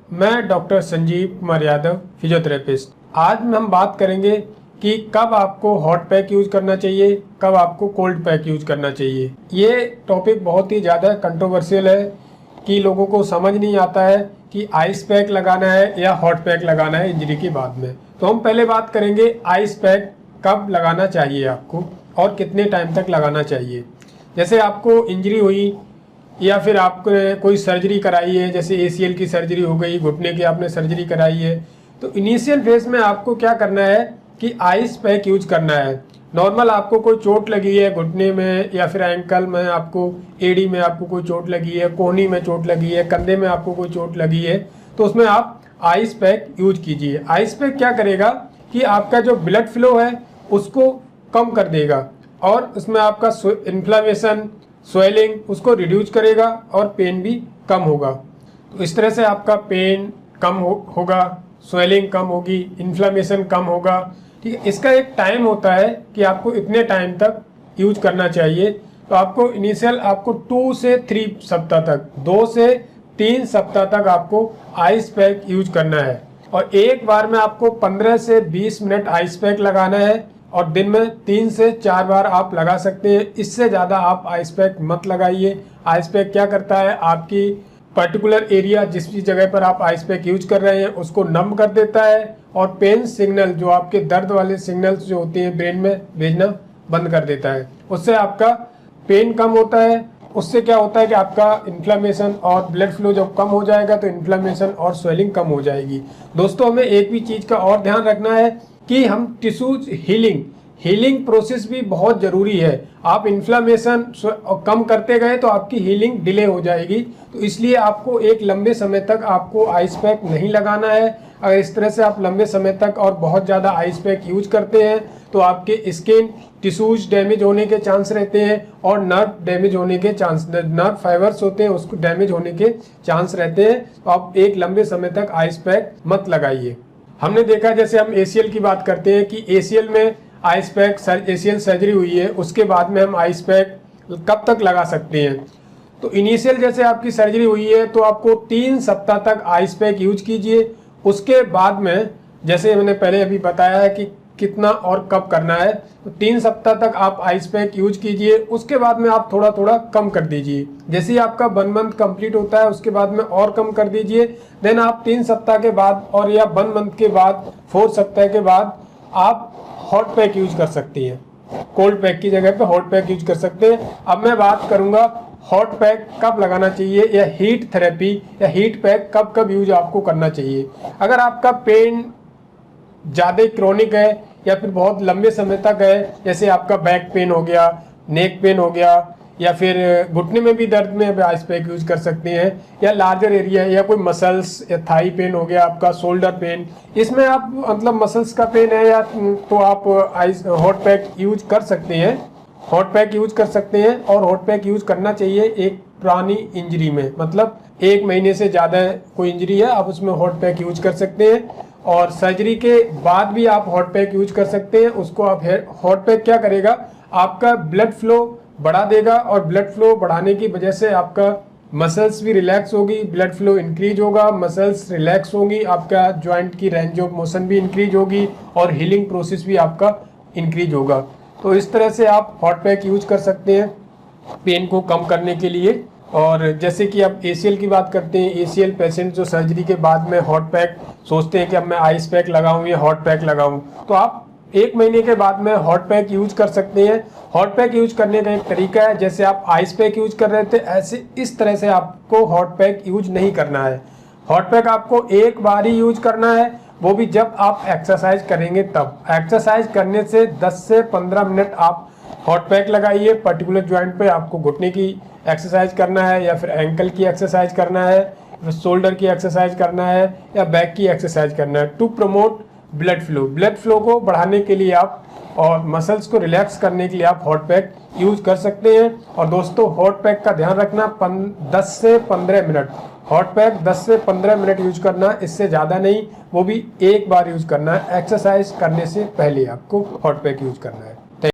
मैं doctor Sanjeev Kumar Yadav, physiotherapist. आज हम बात करेंगे कि कब आपको हॉट पैक यूज करना चाहिए, कब आपको कोल्ड पैक यूज करना चाहिए। ये टॉपिक बहुत ही ज़्यादा कंट्रोवर्शियल है कि लोगों को समझ नहीं आता है कि आइस पैक लगाना है या हॉट पैक लगाना है इंजरी के बाद में। तो हम पहले बात करेंगे आइस पैक कब लगाना चाहिए आपको और कितने टाइम तक लगाना चाहिए। जैसे आपको इंजरी हुई या फिर आपने कोई सर्जरी कराई है, जैसे एसीएल की सर्जरी हो गई, घुटने की आपने सर्जरी कराई है, तो इनिशियल फेज में आपको क्या करना है कि आइस पैक यूज करना है। नॉर्मल आपको कोई चोट लगी है घुटने में या फिर एंकल में, आपको एड़ी में आपको कोई चोट लगी है, कोहनी में चोट लगी है, कंधे में आपको कोई चोट लगी है, तो उसमें आप आइस पैक यूज कीजिए। आइस पैक क्या करेगा कि आपका जो ब्लड फ्लो है उसको कम कर देगा और उसमें आपका इन्फ्लामेशन, स्वेलिंग उसको रिड्यूस करेगा और पेन भी कम होगा। तो इस तरह से आपका पेन कम होगा, स्वेलिंग कम होगी, इन्फ्लामेशन कम होगा। ठीक है, इसका एक टाइम होता है कि आपको इतने टाइम तक यूज करना चाहिए। तो आपको इनिशियल आपको 2 से 3 सप्ताह तक, 2 से 3 सप्ताह तक आपको आइस पैक यूज करना है और एक बार में आपको 15 से 20 मिनट आइस पैक लगाना है और दिन में 3 से 4 बार आप लगा सकते हैं। इससे ज़्यादा आप आइस पैक मत लगाइए। आइस पैक क्या करता है, आपकी पर्टिकुलर एरिया जिस भी जगह पर आप आइस पैक यूज कर रहे हैं उसको नम कर देता है और पेन सिग्नल, जो आपके दर्द वाले सिग्नल्स जो होते हैं ब्रेन में भेजना बंद कर देता है। उससे आपका पेन कम होता है। उससे क्या होता है कि आपका इन्फ्लामेशन और ब्लड फ्लो जब कम हो जाएगा तो इन्फ्लामेशन और स्वेलिंग कम हो जाएगी। दोस्तों, हमें एक भी चीज़ का और ध्यान रखना है कि हम टिश्यूज हीलिंग प्रोसेस भी बहुत ज़रूरी है। आप इन्फ्लामेशन कम करते गए तो आपकी हीलिंग डिले हो जाएगी। तो इसलिए आपको एक लंबे समय तक आपको आइस पैक नहीं लगाना है। अगर इस तरह से आप लंबे समय तक और बहुत ज़्यादा आइस पैक यूज करते हैं तो आपके स्किन टिश्यूज डैमेज होने के चांस रहते हैं और नर्व डैमेज होने के चांस, नर्व फाइबर्स होते हैं उसको डैमेज होने के चांस रहते हैं। तो आप एक लंबे समय तक आइस पैक मत लगाइए। हमने देखा, जैसे हम एसीएल की बात करते हैं कि एसीएल में आइस पैक, एसीएल सर्जरी हुई है उसके बाद में हम आइस पैक कब तक लगा सकते हैं। तो इनिशियल जैसे आपकी सर्जरी हुई है तो आपको 3 सप्ताह तक आइस पैक यूज कीजिए। उसके बाद में जैसे मैंने पहले अभी बताया है कि कितना और कब करना है, तो 3 सप्ताह तक आप आइस पैक यूज कीजिए। उसके बाद में आप थोड़ा थोड़ा कम कर दीजिए। जैसे ही आपका 1 मंथ कंप्लीट होता है उसके बाद में और कम कर दीजिए। देन आप 3 सप्ताह के बाद और या 1 मंथ के बाद 4 सप्ताह के बाद आप हॉट पैक यूज कर सकती हैं। कोल्ड पैक की जगह पे हॉट पैक यूज कर सकते हैं। अब मैं बात करूंगा हॉट पैक कब लगाना चाहिए या हीट थेरेपी या हीट पैक कब कब यूज आपको करना चाहिए। अगर आपका पेन ज़्यादा क्रोनिक है या फिर बहुत लंबे समय तक है, जैसे आपका बैक पेन हो गया, नेक पेन हो गया या फिर घुटने में भी दर्द में अब आइस पैक यूज कर सकते हैं, या लार्जर एरिया या कोई मसल्स या थाई पेन हो गया, आपका शोल्डर पेन, इसमें आप मतलब मसल्स का पेन है या तो आप आइस हॉट पैक यूज कर सकते हैं। हॉट पैक यूज कर सकते हैं और हॉट पैक यूज करना चाहिए एक पुरानी इंजरी में, मतलब 1 महीने से ज़्यादा कोई इंजरी है आप उसमें हॉट पैक यूज कर सकते हैं। और सर्जरी के बाद भी आप हॉट पैक यूज कर सकते हैं। उसको आप हॉट पैक क्या करेगा, आपका ब्लड फ्लो बढ़ा देगा और ब्लड फ्लो बढ़ाने की वजह से आपका मसल्स भी रिलैक्स होगी, ब्लड फ्लो इंक्रीज होगा, मसल्स रिलैक्स होगी, आपका जॉइंट की रेंज ऑफ मोशन भी इंक्रीज होगी और हीलिंग प्रोसेस भी आपका इंक्रीज होगा। तो इस तरह से आप हॉट पैक यूज कर सकते हैं पेन को कम करने के लिए। और जैसे कि आप एसीएल की बात करते हैं, एसीएल पेशेंट जो सर्जरी के बाद में हॉट पैक सोचते हैं कि अब मैं आइस पैक लगाऊं या हॉट पैक लगाऊं, तो आप 1 महीने के बाद में हॉट पैक यूज कर सकते हैं। हॉट पैक यूज करने का एक तरीका है, जैसे आप आइस पैक यूज कर रहे थे ऐसे इस तरह से आपको हॉट पैक यूज नहीं करना है। हॉट पैक आपको एक बार ही यूज करना है, वो भी जब आप एक्सरसाइज करेंगे तब। एक्सरसाइज करने से 10 से 15 मिनट आप हॉट पैक लगाइए। पर्टिकुलर जॉइंट पे आपको घुटने की एक्सरसाइज करना है या फिर एंकल की एक्सरसाइज करना है, शोल्डर की एक्सरसाइज करना है या बैक की एक्सरसाइज करना है, टू प्रमोट ब्लड फ्लो को बढ़ाने के लिए आप और मसल्स को रिलैक्स करने के लिए आप हॉट पैक यूज कर सकते हैं। और दोस्तों, हॉट पैक का ध्यान रखना 10 से 15 मिनट, हॉट पैक 10 से 15 मिनट यूज करना, इससे ज़्यादा नहीं, वो भी एक बार यूज करना है। एक्सरसाइज करने से पहले आपको हॉट पैक यूज करना है।